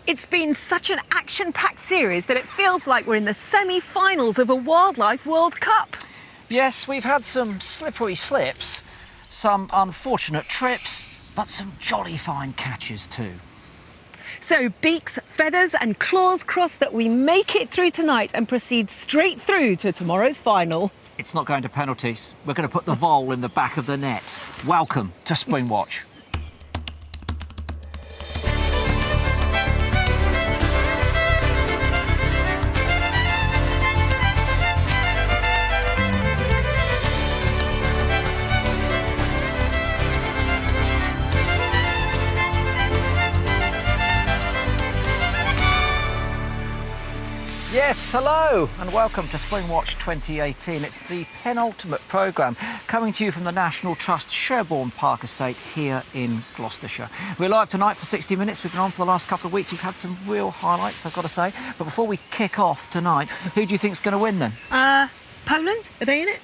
It's been such an action-packed series that it feels like we're in the semi-finals of a Wildlife World Cup. Yes, we've had some slippery slips, some unfortunate trips, but some jolly fine catches too. So beaks, feathers and claws crossed that we make it through tonight and proceed straight through to tomorrow's final. It's not going to penalties. We're going to put the vole in the back of the net. Welcome to Springwatch. Yes, hello and welcome to Springwatch 2018. It's the penultimate programme coming to you from the National Trust Sherborne Park Estate here in Gloucestershire. We're live tonight for 60 minutes. We've been on for the last couple of weeks. We've had some real highlights, I've got to say. But before we kick off tonight, who do you think's going to win then? Poland? Are they in it?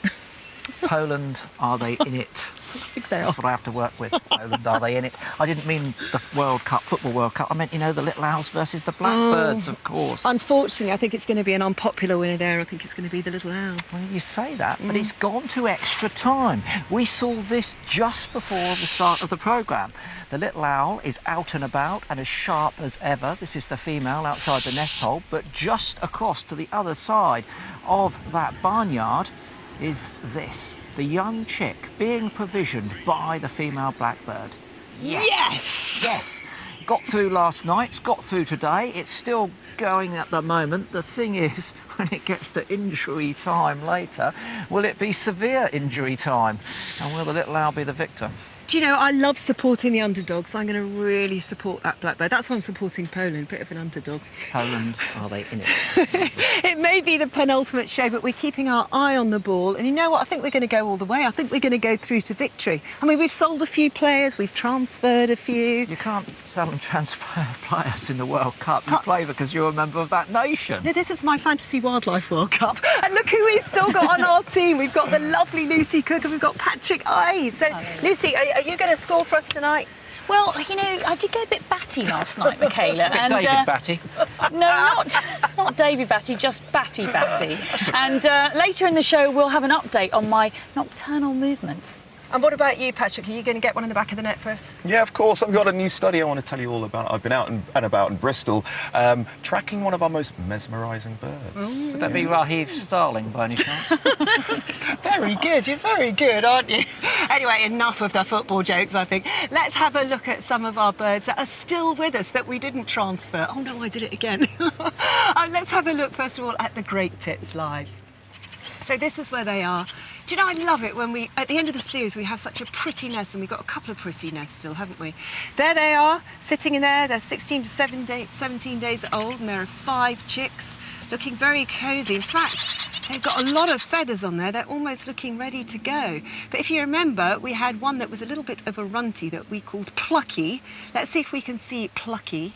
Poland, are they in it? I think they are. That's what I have to work with. Poland, are they in it? I didn't mean the World Cup, Football World Cup. I meant, you know, the Little Owls versus the Blackbirds, of course. Unfortunately, I think it's going to be an unpopular winner there. I think it's going to be the Little Owl. Well, you say that, but it's gone to extra time. We saw this just before the start of the programme. The Little Owl is out and about and as sharp as ever. This is the female outside the nest hole, but just across to the other side of that barnyard is this. The young chick being provisioned by the female blackbird. Yes! Yes! Got through last night, it's got through today, it's still going at the moment. The thing is, when it gets to injury time later, will it be severe injury time? And will the Little Owl be the victor? Do you know, I love supporting the underdogs, so I'm going to really support that blackbird. That's why I'm supporting Poland, a bit of an underdog. Poland, are they in it? It may be the penultimate show, but we're keeping our eye on the ball. And you know what? I think we're going to go all the way. I think we're going to go through to victory. I mean, we've sold a few players, we've transferred a few. You can't sell and transfer players in the World Cup. You play because you're a member of that nation. No, this is my Fantasy Wildlife World Cup. And look who we've still got on our team. We've got the lovely Lucy Cook and we've got Patrick Eyes. So, Lucy, are you going to score for us tonight? Well, you know, I did go a bit batty last night, Michaela. And, David Batty? No, not David Batty, just Batty. And later in the show, we'll have an update on my nocturnal movements. And what about you, Patrick? Are you going to get one in the back of the net for us? Yeah, of course. I've got a new study I want to tell you all about. I've been out and about in Bristol, tracking one of our most mesmerising birds. Would that be Raheem Starling by any chance? Very good. You're very good, aren't you? Anyway, enough of the football jokes, I think. Let's have a look at some of our birds that are still with us that we didn't transfer. Oh, no, I did it again. Let's have a look, first of all, at the Great Tits live. So this is where they are. Do you know, I love it when at the end of the series, we have such a pretty nest, and we've got a couple of pretty nests still, haven't we? There they are, sitting in there. They're 16 to 17 days old, and there are 5 chicks, looking very cosy. In fact, they've got a lot of feathers on there. They're almost looking ready to go. But if you remember, we had one that was a little bit of a runty that we called Plucky. Let's see if we can see Plucky.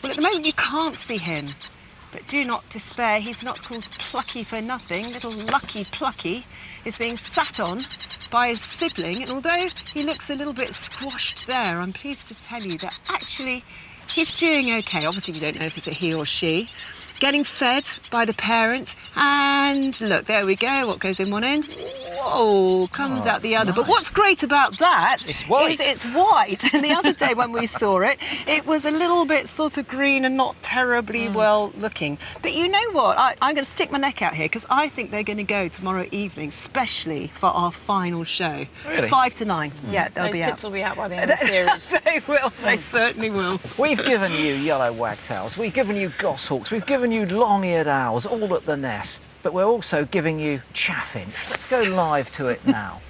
Well, at the moment, you can't see him. But do not despair, he's not called Plucky for nothing. Little Lucky Plucky is being sat on by his sibling, and although he looks a little bit squashed there, I'm pleased to tell you that actually he's doing okay. Obviously, you don't know if it's a he or she. Getting fed by the parent, and look, there we go. What goes in one end? Whoa, comes out the other. Nice. But what's great about that It's white. is it's white. And the other day when we saw it, it was a little bit sort of green and not terribly well looking. But you know what? I'm going to stick my neck out here because I think they're going to go tomorrow evening, especially for our final show. Really? 5 to 9. Yeah, they'll Those be tits out. will be out by the end of the series. They will. They certainly will. We've given you yellow wagtails, we've given you goshawks, we've given you long-eared owls, all at the nest, but we're also giving you chaffinch. Let's go live to it now.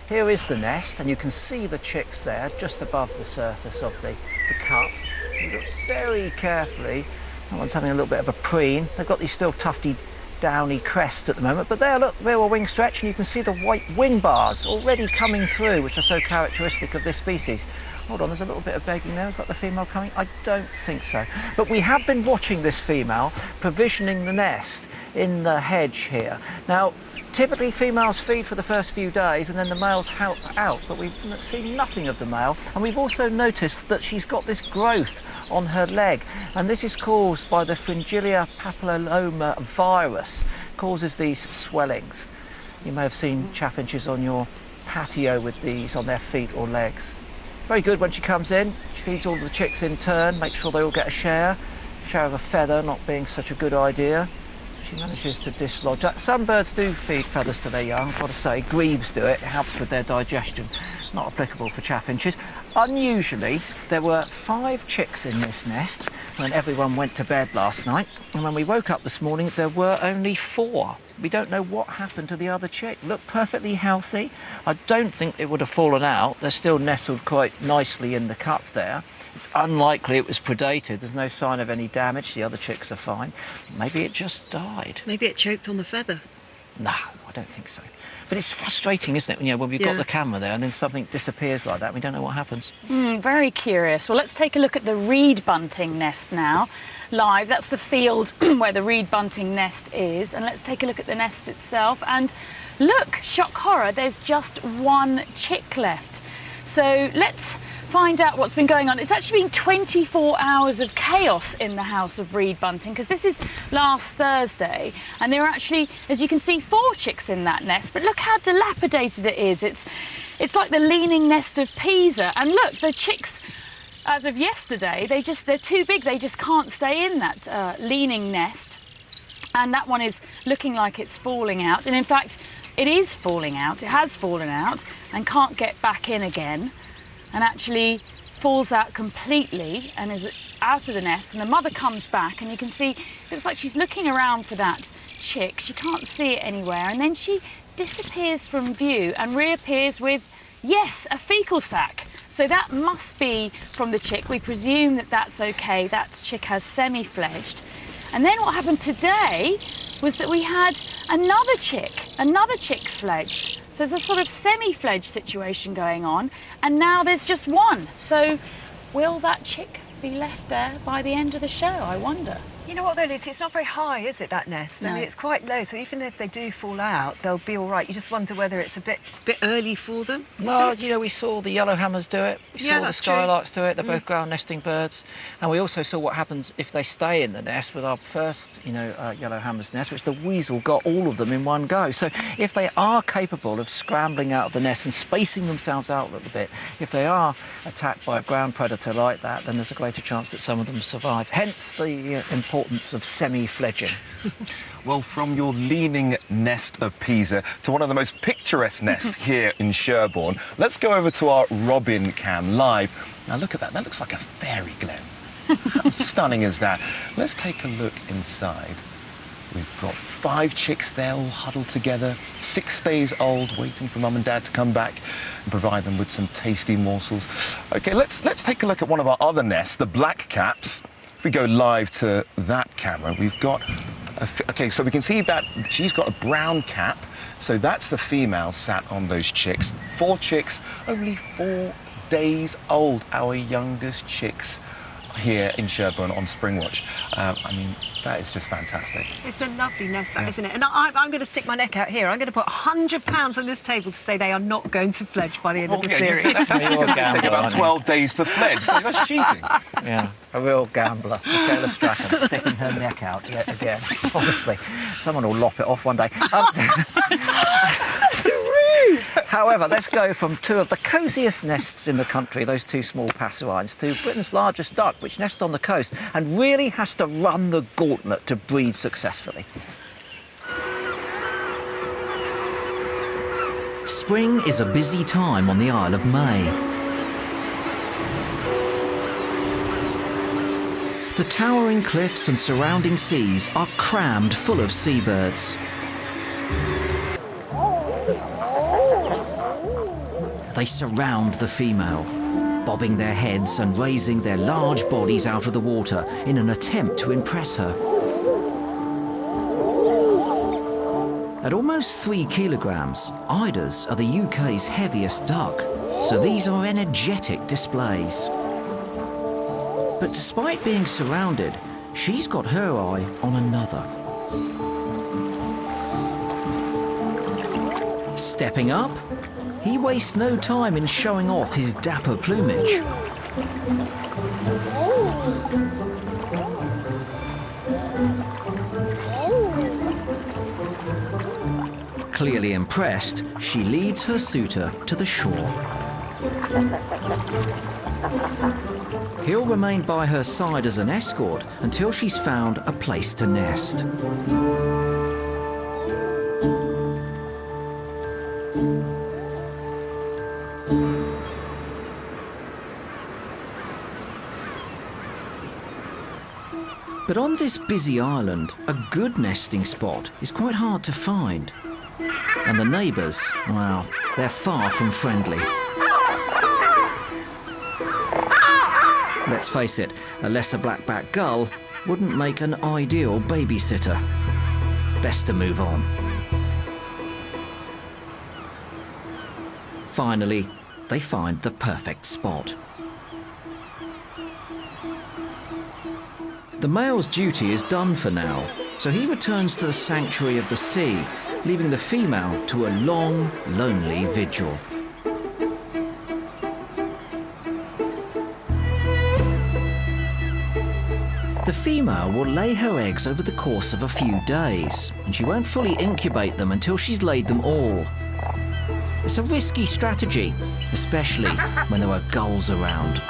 Here is the nest, and you can see the chicks there just above the surface of the cup. You look very carefully. That one's having a little bit of a preen. They've got these still tufty, downy crests at the moment, but there, look, they're a wing stretch, and you can see the white wing bars already coming through, which are so characteristic of this species. Hold on, there's a little bit of begging there. Is that the female coming? I don't think so. But we have been watching this female provisioning the nest in the hedge here. Now, typically females feed for the first few days and then the males help out, but we've seen nothing of the male. And we've also noticed that she's got this growth on her leg. And this is caused by the Fringilla papilloma virus. It causes these swellings. You may have seen chaffinches on your patio with these on their feet or legs. Very good when she comes in. She feeds all the chicks in turn, makes sure they all get a share. Share of a feather not being such a good idea. She manages to dislodge that. Some birds do feed feathers to their young, I've got to say. Grebes do it, it helps with their digestion. Not applicable for chaffinches. Unusually, there were 5 chicks in this nest when everyone went to bed last night. And when we woke up this morning, there were only 4. We don't know what happened to the other chick. Looked perfectly healthy. I don't think it would have fallen out. They're still nestled quite nicely in the cup there. It's unlikely it was predated. There's no sign of any damage. The other chicks are fine. Maybe it just died. Maybe it choked on the feather. No, I don't think so. But it's frustrating, isn't it? You know, when we've got the camera there and then something disappears like that, we don't know what happens. Very curious. Well, let's take a look at the reed bunting nest now, live. That's the field where the reed bunting nest is. And let's take a look at the nest itself. And look, shock horror, there's just 1 chick left. So let's find out what's been going on. It's actually been 24 hours of chaos in the house of reed bunting, because this is last Thursday, and there are actually, as you can see, 4 chicks in that nest. But look how dilapidated it is. It's like the leaning nest of Pisa. And look, the chicks, as of yesterday, they're too big. They just can't stay in that leaning nest. And that one is looking like it's falling out. And in fact, it is falling out. It has fallen out and can't get back in again, and actually falls out completely and is out of the nest. And the mother comes back, and you can see it looks like she's looking around for that chick. She can't see it anywhere, and then she disappears from view and reappears with, yes, a fecal sac. So that must be from the chick. We presume that that's okay. That chick has semi-fledged. And then what happened today was that we had another chick fledged. So there's a sort of semi-fledged situation going on, and now there's just 1. So will that chick be left there by the end of the show, I wonder? You know what though, Lucy, it's not very high, is it, that nest? No. I mean, it's quite low, so even if they do fall out, they'll be all right. You just wonder whether it's a bit early for them. Well, you know, we saw the yellowhammers do it. We saw the that's true. skylarks do it. They're both ground nesting birds. And we also saw what happens if they stay in the nest with our first, yellowhammer's nest, which the weasel got all of them in one go. So if they are capable of scrambling out of the nest and spacing themselves out a little bit, if they are attacked by a ground predator like that, then there's a greater chance that some of them survive. Hence the importance of semi-fledging. Well, from your leaning nest of Pisa to one of the most picturesque nests here in Sherborne, let's go over to our robin cam live. Now look at that, that looks like a fairy glen. How stunning is that? Let's take a look inside. We've got 5 chicks there all huddled together, 6 days old, waiting for mum and dad to come back and provide them with some tasty morsels. Okay, let's take a look at one of our other nests, the black caps. If we go live to that camera, we've got, okay, so we can see that she's got a brown cap. So that's the female sat on those chicks. 4 chicks, only 4 days old, our youngest chicks here in Sherborne on Springwatch. I mean, that is just fantastic. It's a lovely nest, that, isn't it? And I'm going to stick my neck out here. I'm going to put £100 on this table to say they are not going to fledge by the end of the series. That's because they take about 12 days to fledge, so that's cheating. Yeah, a real gambler. Michaela Strachan sticking her neck out yet again. Honestly, someone will lop it off one day. However, let's go from 2 of the cosiest nests in the country, those 2 small passerines, to Britain's largest duck, which nests on the coast and really has to run the gauntlet to breed successfully. Spring is a busy time on the Isle of May. The towering cliffs and surrounding seas are crammed full of seabirds. They surround the female, bobbing their heads and raising their large bodies out of the water in an attempt to impress her. At almost 3 kilograms, eiders are the UK's heaviest duck, so these are energetic displays. But despite being surrounded, she's got her eye on another. Stepping up, he wastes no time in showing off his dapper plumage. Clearly impressed, she leads her suitor to the shore. He'll remain by her side as an escort until she's found a place to nest. But on this busy island, a good nesting spot is quite hard to find. And the neighbours, well, they're far from friendly. Let's face it, a lesser black-backed gull wouldn't make an ideal babysitter. Best to move on. Finally, they find the perfect spot. The male's duty is done for now, so he returns to the sanctuary of the sea, leaving the female to a long, lonely vigil. The female will lay her eggs over the course of a few days, and she won't fully incubate them until she's laid them all. It's a risky strategy, especially when there are gulls around.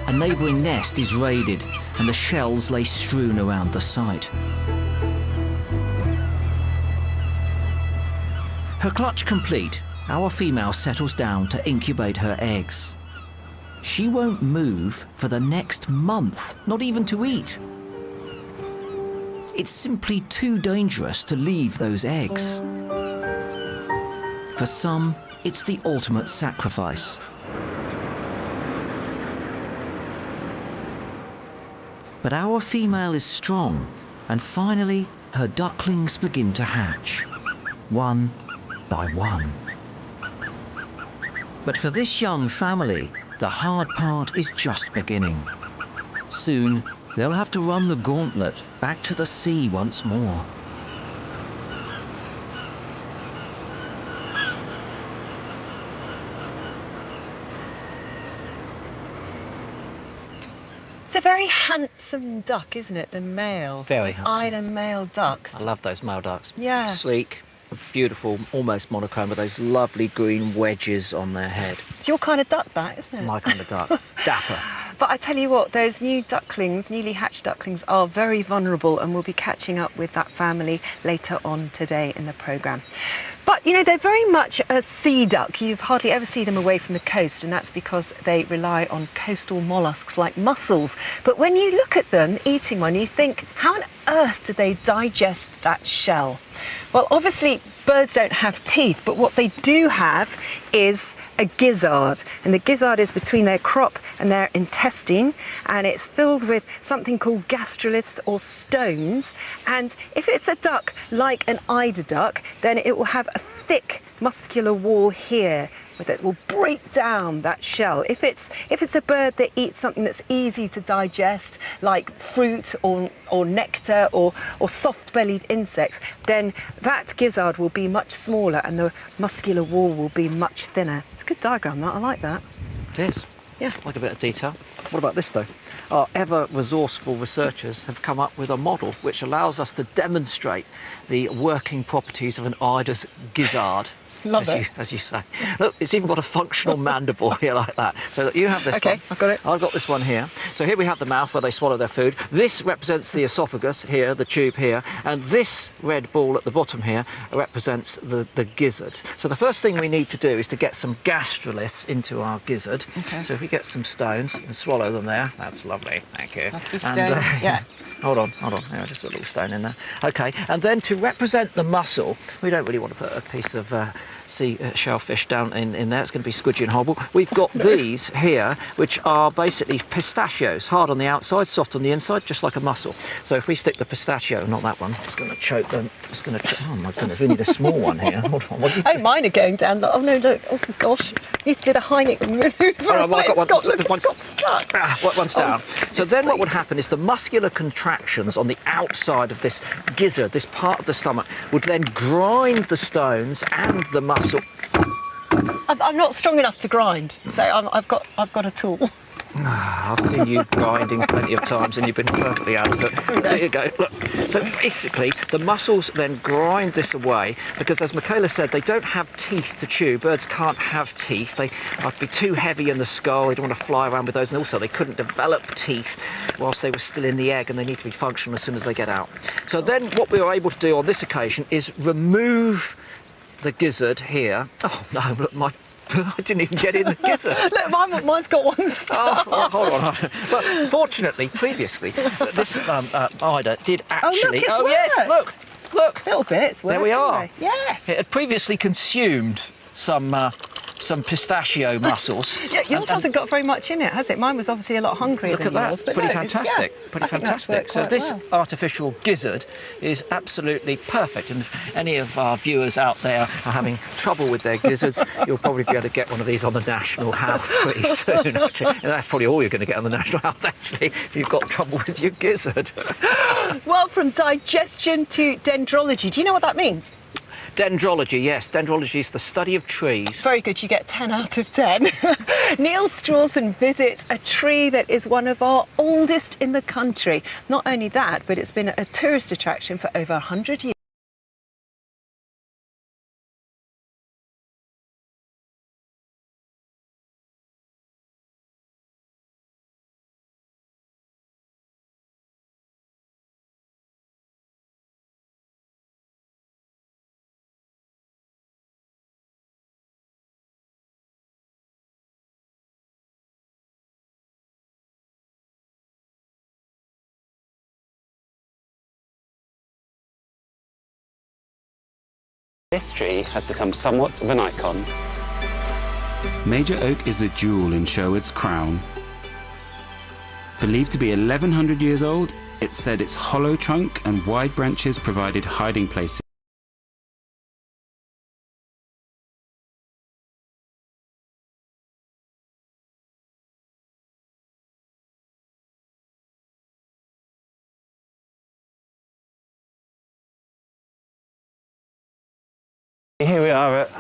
A neighbouring nest is raided, and the shells lay strewn around the site. Her clutch complete, our female settles down to incubate her eggs. She won't move for the next month, not even to eat. It's simply too dangerous to leave those eggs. For some, it's the ultimate sacrifice. But our female is strong, and finally her ducklings begin to hatch, one by one. But for this young family, the hard part is just beginning. Soon, they'll have to run the gauntlet back to the sea once more. It's a very handsome duck, isn't it? The male. Very handsome. Island male ducks. I love those male ducks. Yeah. Sleek, beautiful, almost monochrome with those lovely green wedges on their head. It's your kind of duck, that, isn't it? My kind of duck. Dapper. But I tell you what, those new ducklings, newly hatched ducklings, are very vulnerable, and we'll be catching up with that family later on today in the programme. But, you know, they're very much a sea duck. You hardly ever see them away from the coast, and that's because they rely on coastal molluscs like mussels. But when you look at them eating one, you think, how on earth do they digest that shell? Well, obviously, birds don't have teeth, but what they do have is a gizzard. And the gizzard is between their crop and their intestine, and it's filled with something called gastroliths or stones. And if it's a duck like an eider duck, then it will have a thick muscular wall here that will break down that shell. If it's a bird that eats something that's easy to digest, like fruit or nectar or soft-bellied insects, then that gizzard will be much smaller and the muscular wall will be much thinner. It's a good diagram, that. I like that. It is. Yeah. Like a bit of detail. What about this, though? Our ever-resourceful researchers have come up with a model which allows us to demonstrate the working properties of an eider's gizzard. Love it. As you say. Look, it's even got a functional mandible here like that. So you have this one. Okay, I've got it. I've got this one here. So here we have the mouth where they swallow their food. This represents the esophagus here, the tube here. And this red ball at the bottom here represents the gizzard. So the first thing we need to do is to get some gastroliths into our gizzard. Okay. So if we get some stones and swallow them there, that's lovely. Thank you. Lovely stones, yeah. Hold on. Yeah, just a little stone in there. Okay, and then to represent the muscle, we don't really want to put a piece of sea shellfish down in there. It's going to be squidgy and horrible. We've got these here, which are basically pistachios, hard on the outside, soft on the inside, just like a mussel. So if we stick the pistachio, not that one, it's going to choke them. It's going to. Oh my goodness, we need a small one here. Hold on. Oh, mine are going down. Oh no, look. Oh gosh, you did a Heineck maneuver. Oh, well, I've got one. It's got stuck. One's down. So then what would happen is the muscular contractions on the outside of this gizzard, this part of the stomach, would then grind the stones and the muscle. I'm not strong enough to grind, so I've got a tool. I've seen you grinding plenty of times and you've been perfectly adequate. There you go, look. So basically, the mussels then grind this away because, as Michaela said, they don't have teeth to chew. Birds can't have teeth. They would be too heavy in the skull. They don't want to fly around with those. And also, they couldn't develop teeth whilst they were still in the egg, and they need to be functional as soon as they get out. So then what we were able to do on this occasion is remove the gizzard here. Oh, no, look, I didn't even get in the gizzard. Look, mine's got one star. Oh, hold on. But fortunately, previously, this eider did actually... it's yes, look. Little bits. There we are. Yes. It had previously consumed some pistachio mussels. Yeah, yours hasn't got very much in it, has it? Mine was obviously a lot hungrier Look than at yours. that. But Pretty no, fantastic. Pretty fantastic. So this artificial gizzard is absolutely perfect. And if any of our viewers out there are having trouble with their gizzards, you'll probably be able to get one of these on the National Health pretty soon, actually. And that's probably all you're going to get on the National Health, actually, if you've got trouble with your gizzard. Well, from digestion to dendrology, do you know what that means? Dendrology, yes. Dendrology is the study of trees. Very good, you get 10 out of 10. Neil Strawson visits a tree that is one of our oldest in the country. Not only that, but it's been a tourist attraction for over 100 years. This tree has become somewhat of an icon. Major oak is the jewel in Sherwood's crown. Believed to be 1100 years old, it's said its hollow trunk and wide branches provided hiding places. Here we are at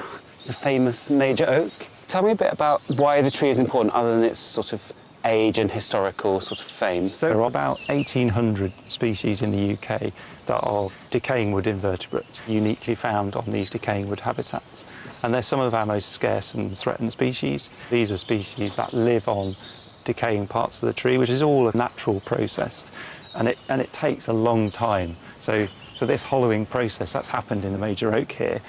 the famous Major Oak. Tell me a bit about why the tree is important other than its sort of age and historical sort of fame. So there are about 1,800 species in the UK that are decaying wood invertebrates, uniquely found on these decaying wood habitats. And they're some of our most scarce and threatened species. These are species that live on decaying parts of the tree, which is all a natural process. And it takes a long time. So this hollowing process that's happened in the Major Oak here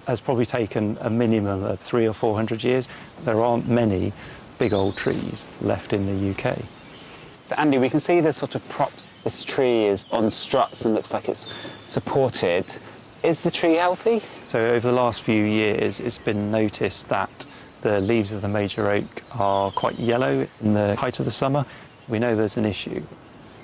has probably taken a minimum of 300 or 400 years. There aren't many big old trees left in the UK. So Andy, we can see the sort of props. This tree is on struts and looks like it's supported. Is the tree healthy? So over the last few years, it's been noticed that the leaves of the Major Oak are quite yellow in the height of the summer. We know there's an issue.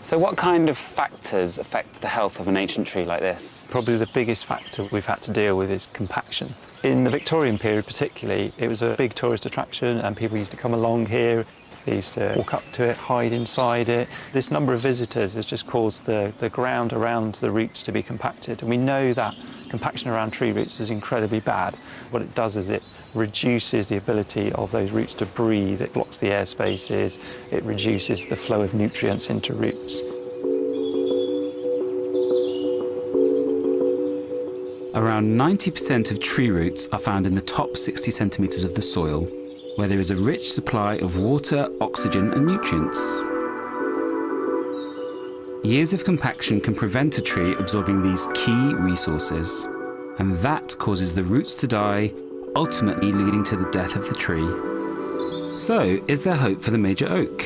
So what kind of factors affect the health of an ancient tree like this? Probably the biggest factor we've had to deal with is compaction. In the Victorian period particularly, it was a big tourist attraction and people used to come along here. They used to walk up to it, hide inside it. This number of visitors has just caused the ground around the roots to be compacted. And we know that compaction around tree roots is incredibly bad. What it does is it reduces the ability of those roots to breathe. It blocks the air spaces. It reduces the flow of nutrients into roots. Around 90% of tree roots are found in the top 60 centimetres of the soil, where there is a rich supply of water, oxygen and nutrients. Years of compaction can prevent a tree absorbing these key resources, and that causes the roots to die, ultimately leading to the death of the tree. So, is there hope for the Major Oak?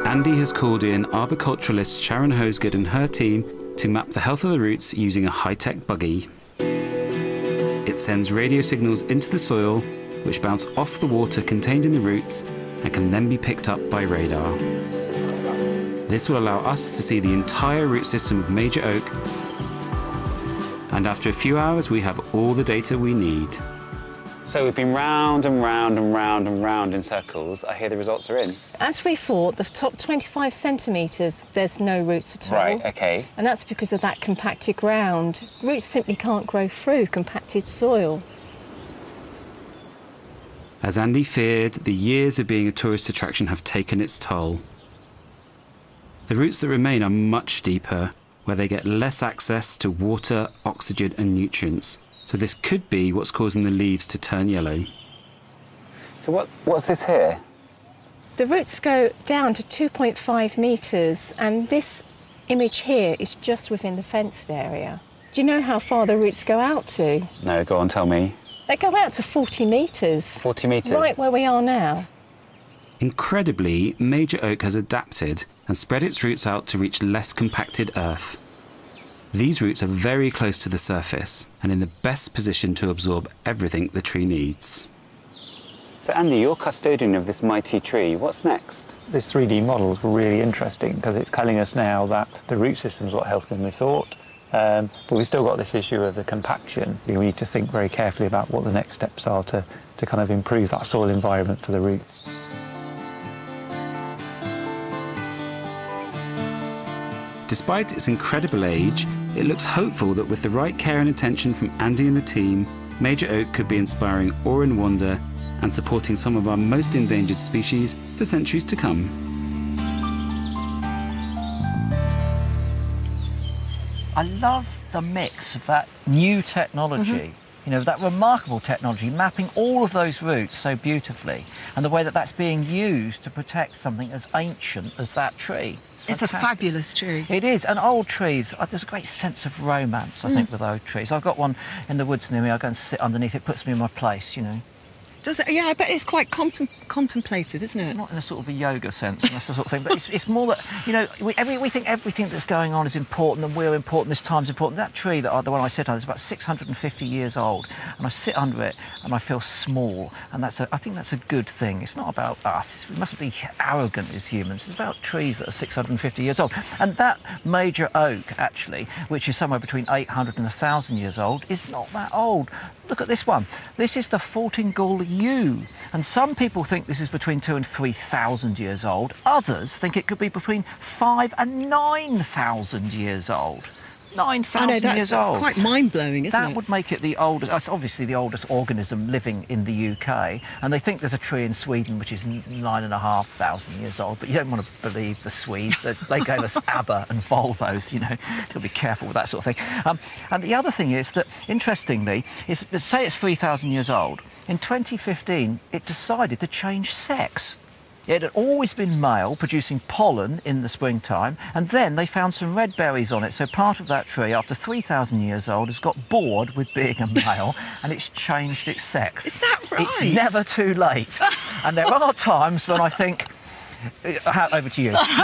Andy has called in arboriculturalist Sharon Hosgood and her team to map the health of the roots using a high-tech buggy. It sends radio signals into the soil, which bounce off the water contained in the roots and can then be picked up by radar. This will allow us to see the entire root system of Major Oak, and after a few hours we have all the data we need. So we've been round and round and round and round in circles. I hear the results are in. As we thought, the top 25 centimetres, there's no roots at all. Right, OK. And that's because of that compacted ground. Roots simply can't grow through compacted soil. As Andy feared, the years of being a tourist attraction have taken its toll. The roots that remain are much deeper, where they get less access to water, oxygen and nutrients. So this could be what's causing the leaves to turn yellow. So what's this here? The roots go down to 2.5 metres, and this image here is just within the fenced area. Do you know how far the roots go out to? No, go on, tell me. They go out to 40 metres. 40 metres? Right where we are now. Incredibly, Major Oak has adapted and spread its roots out to reach less compacted earth. These roots are very close to the surface and in the best position to absorb everything the tree needs. So Andy, you're custodian of this mighty tree. What's next? This 3D model is really interesting because it's telling us now that the root system's a lot healthier than we thought. But we've still got this issue of the compaction. We need to think very carefully about what the next steps are to kind of improve that soil environment for the roots. Despite its incredible age, it looks hopeful that with the right care and attention from Andy and the team, Major Oak could be inspiring awe and wonder and supporting some of our most endangered species for centuries to come. I love the mix of that new technology, you know, that remarkable technology, mapping all of those roots so beautifully, and the way that that's being used to protect something as ancient as that tree. It's a fabulous tree. It is, and old trees, there's a great sense of romance, I think, with old trees. I've got one in the woods near me, I go and sit underneath, it puts me in my place, you know. Does it? Yeah, I bet it's quite contemplative, isn't it? Not in a sort of a yoga sense, and that's the sort of thing, but it's more that, you know, we think everything that's going on is important, and we're important, this time's important. That tree, the one I sit under, is about 650 years old, and I sit under it, and I feel small, and I think that's a good thing. It's not about us. We mustn't be arrogant as humans. It's about trees that are 650 years old. And that major oak, actually, which is somewhere between 800 and 1,000 years old, is not that old. Look at this one. This is the Fortingall yew, and some people think this is between 2,000 and 3,000 years old. Others think it could be between 5,000 and 9,000 years old. 9,000 years old. That's quite mind-blowing, isn't it? That would make it the oldest, it's obviously the oldest organism living in the UK, and they think there's a tree in Sweden which is 9,500 years old, but you don't want to believe the Swedes. They gave us ABBA and Volvos, you know. You've got to be careful with that sort of thing. And the other thing is that, interestingly, is say it's 3,000 years old. In 2015, it decided to change sex. It had always been male, producing pollen in the springtime, and then they found some red berries on it. So part of that tree, after 3,000 years old, has got bored with being a male, and it's changed its sex. Is that right? It's never too late. And there are times when I think, over to you. What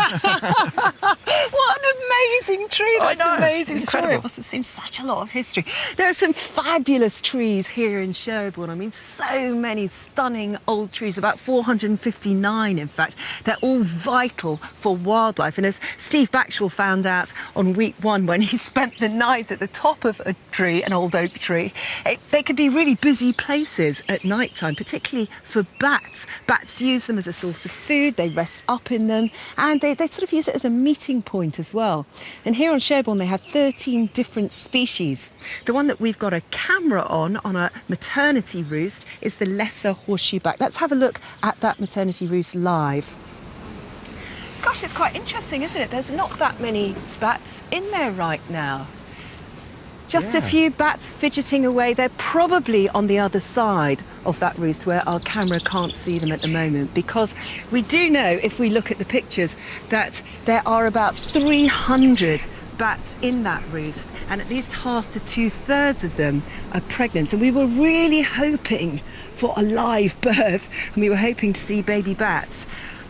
an amazing tree. That's an amazing Incredible. story. It must have seen such a lot of history. There are some fabulous trees here in Sherborne. I mean, so many stunning old trees, about 459 in fact. They're all vital for wildlife. And as Steve Baxwell found out on week one when he spent the night at the top of a tree, an old oak tree, they could be really busy places at night time, particularly for bats. Bats use them as a source of food. They rest up in them, and they sort of use it as a meeting point as well. And here on Sherborne they have 13 different species. The one that we've got a camera on a maternity roost is the lesser horseshoeback. Let's have a look at that maternity roost live. Gosh, it's quite interesting, isn't it? There's not that many bats in there right now. Just a few bats fidgeting away. They're probably on the other side of that roost where our camera can't see them at the moment, because we do know, if we look at the pictures, that there are about 300 bats in that roost, and at least half to 2/3 of them are pregnant. And we were really hoping for a live birth, and we were hoping to see baby bats.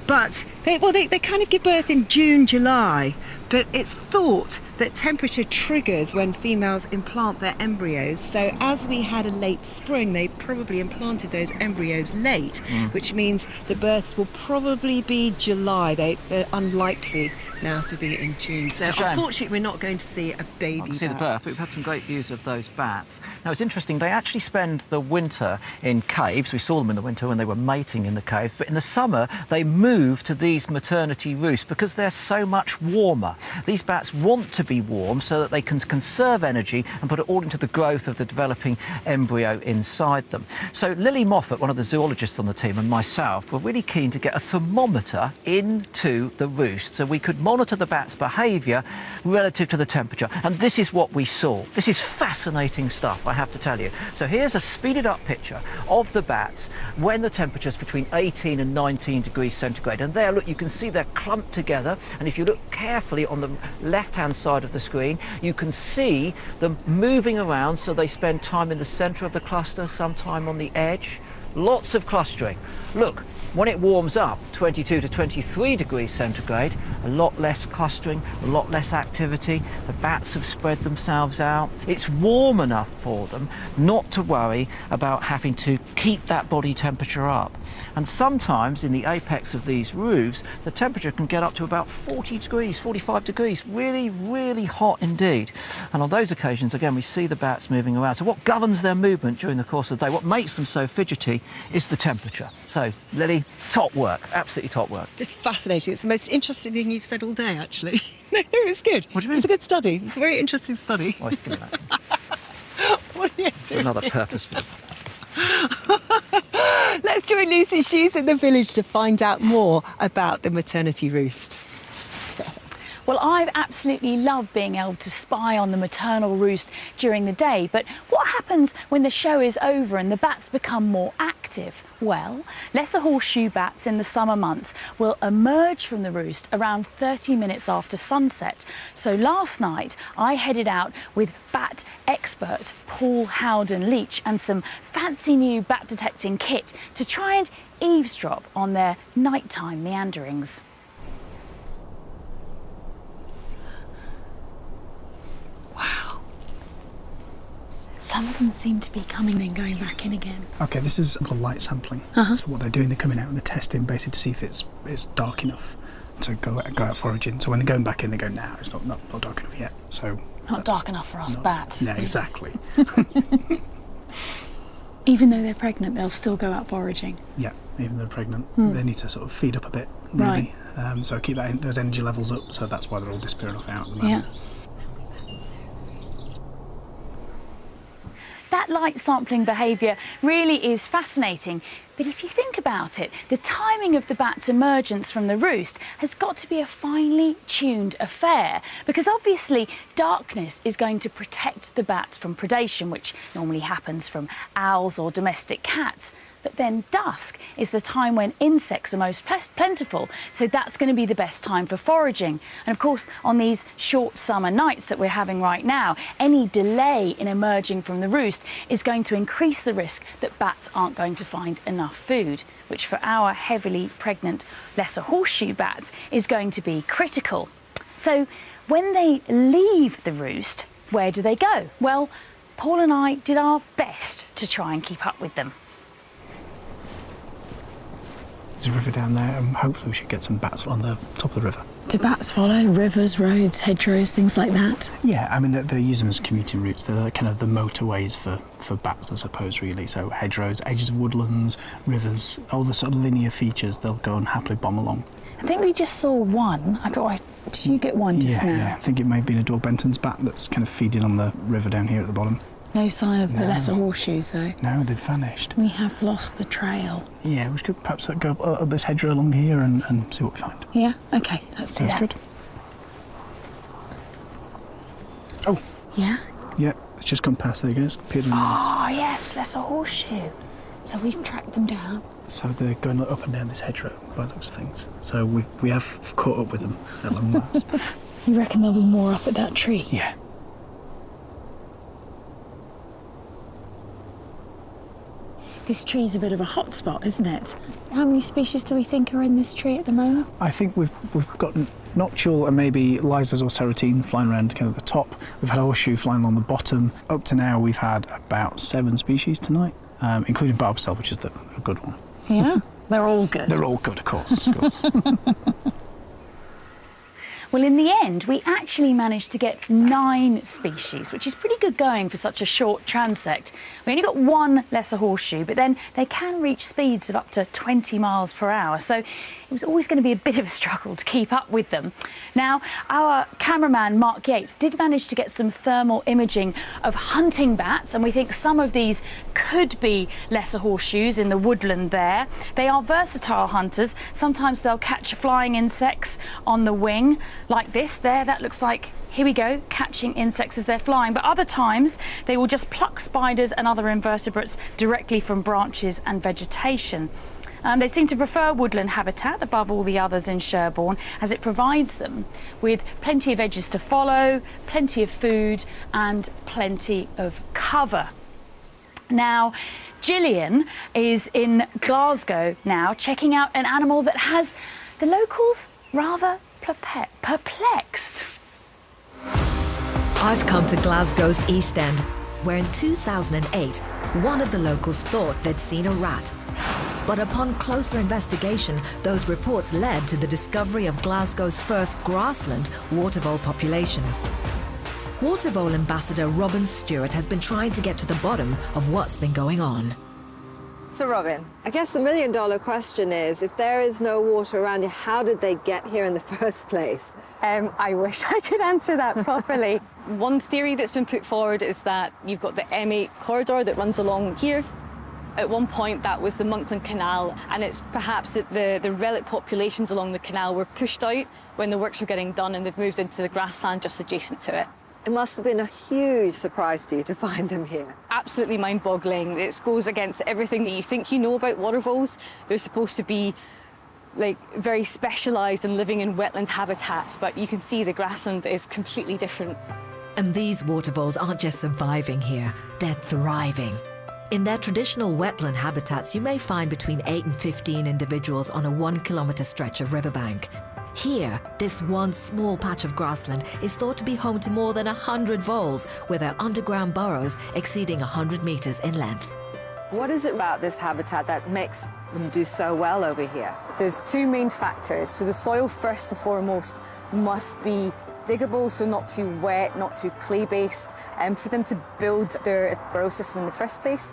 But they kind of give birth in June, July, but it's thought that temperature triggers when females implant their embryos. So as we had a late spring, they probably implanted those embryos late, which means the births will probably be July. They're unlikely now to be in June. So unfortunately, we're not going to see a baby bat. I can see the birth, but we've had some great views of those bats. Now, it's interesting, they actually spend the winter in caves. We saw them in the winter when they were mating in the cave, but in the summer, they move to these maternity roosts because they're so much warmer. These bats want to be warm so that they can conserve energy and put it all into the growth of the developing embryo inside them. So Lily Moffat, one of the zoologists on the team, and myself were really keen to get a thermometer into the roost so we could monitor the bat's behaviour relative to the temperature. And this is what we saw. This is fascinating stuff, I have to tell you. So here's a speeded up picture of the bats when the temperature is between 18 and 19 degrees centigrade. And there, look, you can see they're clumped together. And if you look carefully on the left-hand side of the screen, you can see them moving around, so they spend time in the centre of the cluster, sometime on the edge. Lots of clustering. Look, when it warms up, 22 to 23 degrees centigrade, a lot less clustering, a lot less activity. The bats have spread themselves out. It's warm enough for them not to worry about having to keep that body temperature up. And sometimes in the apex of these roofs, the temperature can get up to about 40 degrees, 45 degrees, really, really hot indeed. And on those occasions, again, we see the bats moving around. So what governs their movement during the course of the day, what makes them so fidgety, is the temperature. So, Lily, top work, absolutely top work. It's fascinating. It's the most interesting thing you've said all day, actually. No, it was good. What do you mean? It's a good study. It's a very interesting study. Oh, give me that. What are you It's another purpose for Let's join Lucy. She's in the village to find out more about the maternity roost. Well, I've absolutely loved being able to spy on the maternal roost during the day, but what happens when the show is over and the bats become more active? Well, lesser horseshoe bats in the summer months will emerge from the roost around 30 minutes after sunset. So last night I headed out with bat expert Paul Howden Leach and some fancy new bat detecting kit to try and eavesdrop on their nighttime meanderings. Some of them seem to be coming and going back in again. Okay, this is called light sampling. So what they're doing, they're coming out and they're testing basically to see if it's dark enough to go out foraging. So when they're going back in, they go, "No, it's not dark enough yet." So not dark enough for us bats. Yeah, exactly. Even though they're pregnant, they'll still go out foraging. Yeah, even though they're pregnant, they need to sort of feed up a bit, really. Right. So keep those energy levels up. So that's why they're all disappearing off out at the moment. Yeah. That light sampling behaviour really is fascinating, but if you think about it, the timing of the bat's emergence from the roost has got to be a finely tuned affair, because obviously darkness is going to protect the bats from predation, which normally happens from owls or domestic cats. But then dusk is the time when insects are most plentiful, so that's going to be the best time for foraging. And of course, on these short summer nights that we're having right now, any delay in emerging from the roost is going to increase the risk that bats aren't going to find enough food, which for our heavily pregnant lesser horseshoe bats is going to be critical. So when they leave the roost, where do they go? Well, Paul and I did our best to try and keep up with them. There's a river down there, and hopefully we should get some bats on the top of the river. Do bats follow rivers, roads, hedgerows, things like that? Yeah, I mean, they're using them as commuting routes. They're kind of the motorways for bats, I suppose, really. So hedgerows, edges of woodlands, rivers, all the sort of linear features, they'll go and happily bomb along. I think we just saw one. I thought, did you get one just now? Yeah, I think it may have been a Dor Benton's bat that's kind of feeding on the river down here at the bottom. No sign of the lesser horseshoes, though. No, they've vanished. We have lost the trail. Yeah, we could perhaps go up this hedgerow along here and see what we find. Yeah, okay, let's do that. Good. Oh. Yeah? Yeah, it's just come past. There you go. It's appeared in the grass. Oh, yes, lesser horseshoe. So we've tracked them down. So they're going up and down this hedgerow by those things. So we have caught up with them at long last. You reckon there'll be more up at that tree? Yeah. This tree's a bit of a hot spot, isn't it? How many species do we think are in this tree at the moment? I think we've got noctule and maybe lizards or serotine flying around kind of the top. We've had horseshoe flying on the bottom. Up to now, we've had about 7 species tonight, including barbicel, which is a good one. Yeah, they're all good. They're all good, of course. Well, in the end, we actually managed to get 9 species, which is pretty good going for such a short transect. We only got 1 lesser horseshoe, but then they can reach speeds of up to 20 miles per hour. So it was always going to be a bit of a struggle to keep up with them. Now, our cameraman, Mark Yates, did manage to get some thermal imaging of hunting bats, and we think some of these could be lesser horseshoes in the woodland there. They are versatile hunters. Sometimes they'll catch flying insects on the wing, like this there. That looks like, here we go, catching insects as they're flying. But other times they will just pluck spiders and other invertebrates directly from branches and vegetation. They seem to prefer woodland habitat above all the others in Sherborne, as it provides them with plenty of edges to follow, plenty of food and plenty of cover. Now, Gillian is in Glasgow now, checking out an animal that has the locals rather perplexed. I've come to Glasgow's East End, where in 2008, one of the locals thought they'd seen a rat. But upon closer investigation, those reports led to the discovery of Glasgow's first grassland watervole population. Watervole ambassador Robin Stewart has been trying to get to the bottom of what's been going on. So Robin, I guess the million-dollar question is, if there is no water around you, how did they get here in the first place? I wish I could answer that properly. One theory that's been put forward is that you've got the M8 corridor that runs along here. At one point, that was the Monkland Canal, and it's perhaps that the relic populations along the canal were pushed out when the works were getting done, and they've moved into the grassland just adjacent to it. It must have been a huge surprise to you to find them here. Absolutely mind-boggling. It goes against everything that you think you know about watervoles. They're supposed to be like very specialised and living in wetland habitats, but you can see the grassland is completely different. And these watervoles aren't just surviving here, they're thriving. In their traditional wetland habitats, you may find between 8 and 15 individuals on a 1-kilometre stretch of riverbank. Here, this one small patch of grassland is thought to be home to more than 100 voles, with their underground burrows exceeding 100 metres in length. What is it about this habitat that makes them do so well over here? There's 2 main factors. So the soil, first and foremost, must be diggable, so not too wet, not too clay-based, and for them to build their burrow system in the first place.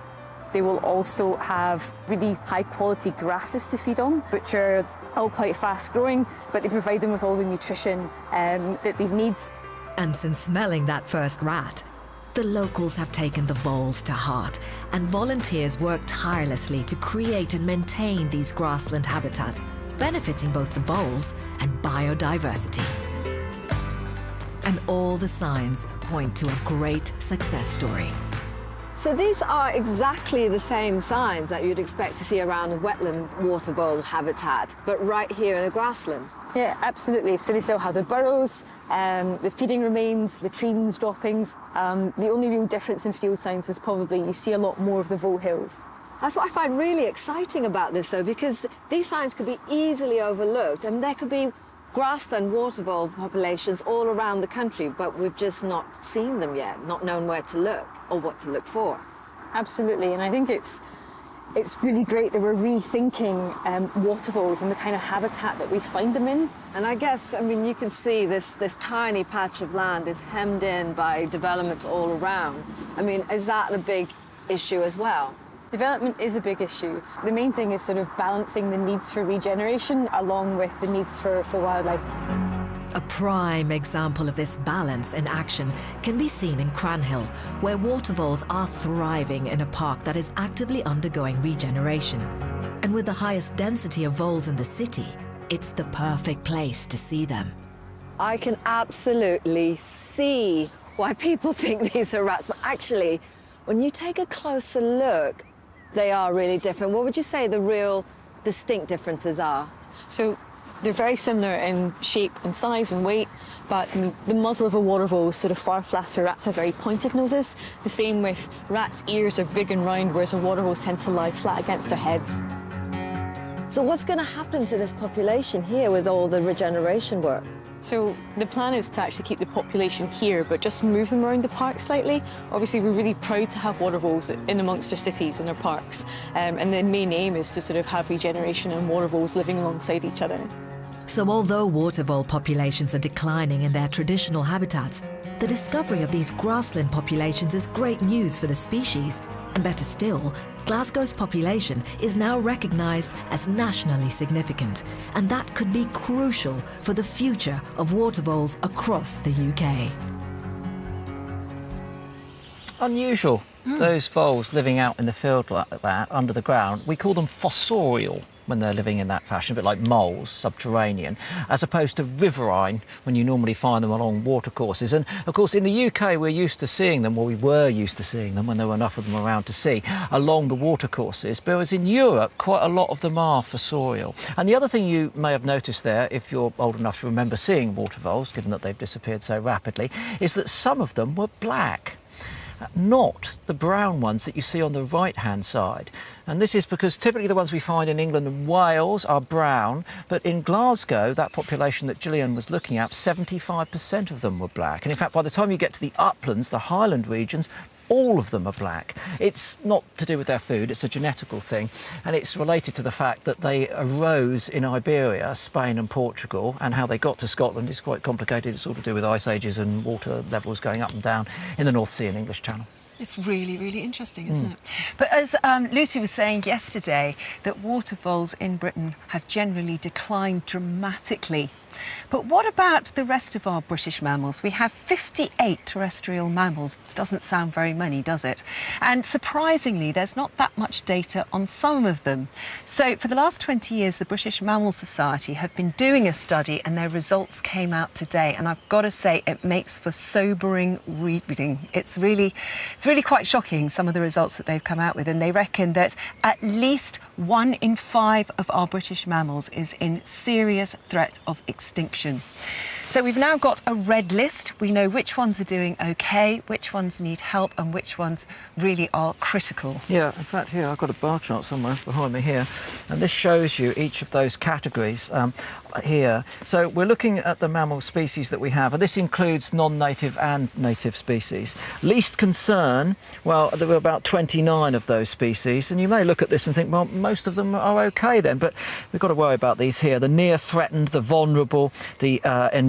They will also have really high-quality grasses to feed on, which are all quite fast-growing, but they provide them with all the nutrition that they need. And since smelling that first rat, the locals have taken the voles to heart, and volunteers work tirelessly to create and maintain these grassland habitats, benefiting both the voles and biodiversity. And all the signs point to a great success story. So these are exactly the same signs that you'd expect to see around a wetland watervole habitat, but right here in a grassland. Yeah, absolutely. So they still have the burrows, the feeding remains, latrines, droppings. The only real difference in field signs is probably you see a lot more of the vole hills. That's what I find really exciting about this, though, because these signs could be easily overlooked, and there could be grassland watervole populations all around the country, but we've just not seen them yet, not known where to look or what to look for. Absolutely, and I think it's really great that we're rethinking watervoles and the kind of habitat that we find them in. And I guess, I mean, you can see this tiny patch of land is hemmed in by development all around. I mean, is that a big issue as well? Development is a big issue. The main thing is sort of balancing the needs for regeneration along with the needs for wildlife. A prime example of this balance in action can be seen in Cranhill, where watervoles are thriving in a park that is actively undergoing regeneration. And with the highest density of voles in the city, it's the perfect place to see them. I can absolutely see why people think these are rats, but actually, when you take a closer look, they are really different. What would you say the real distinct differences are? So they're very similar in shape and size and weight, but the muzzle of a watervole is sort of far flatter. Rats have very pointed noses. The same with rats' ears are big and round, whereas a watervoles tend to lie flat against their heads. So what's going to happen to this population here with all the regeneration work? So the plan is to actually keep the population here, but just move them around the park slightly. Obviously, we're really proud to have watervoles in amongst our cities and our parks. And the main aim is to sort of have regeneration and watervoles living alongside each other. So although water vole populations are declining in their traditional habitats, the discovery of these grassland populations is great news for the species. And better still, Glasgow's population is now recognised as nationally significant, and that could be crucial for the future of water voles across the UK. Unusual, those voles living out in the field like that, under the ground. We call them fossorial when they're living in that fashion, a bit like moles, subterranean, as opposed to riverine when you normally find them along watercourses. And of course in the UK we're used to seeing them, well we were used to seeing them when there were enough of them around to see, along the watercourses, whereas in Europe quite a lot of them are fossorial. And the other thing you may have noticed there, if you're old enough to remember seeing water voles, given that they've disappeared so rapidly, is that some of them were black. Not the brown ones that you see on the right-hand side. And this is because typically the ones we find in England and Wales are brown, but in Glasgow, that population that Gillian was looking at, 75% of them were black. And in fact, by the time you get to the uplands, the highland regions, all of them are black. It's not to do with their food, it's a genetical thing, and it's related to the fact that they arose in Iberia, Spain and Portugal, and how they got to Scotland is quite complicated. It's all to do with ice ages and water levels going up and down in the North Sea and English Channel. It's really, really interesting, isn't it? But as Lucy was saying yesterday, that water voles in Britain have generally declined dramatically. But what about the rest of our British mammals? We have 58 terrestrial mammals. Doesn't sound very many, does it? And surprisingly, there's not that much data on some of them. So for the last 20 years, the British Mammal Society have been doing a study and their results came out today. And I've got to say, it makes for sobering reading. It's really quite shocking, some of the results that they've come out with. And they reckon that at least 1 in 5 of our British mammals is in serious threat of extinction. So we've now got a red list. We know which ones are doing okay, which ones need help and which ones really are critical. Yeah, in fact here I've got a bar chart somewhere behind me here, and this shows you each of those categories here. So we're looking at the mammal species that we have, and this includes non-native and native species. Least concern, well, there were about 29 of those species, and you may look at this and think, well, most of them are okay then, but we've got to worry about these here: the near threatened, the vulnerable, the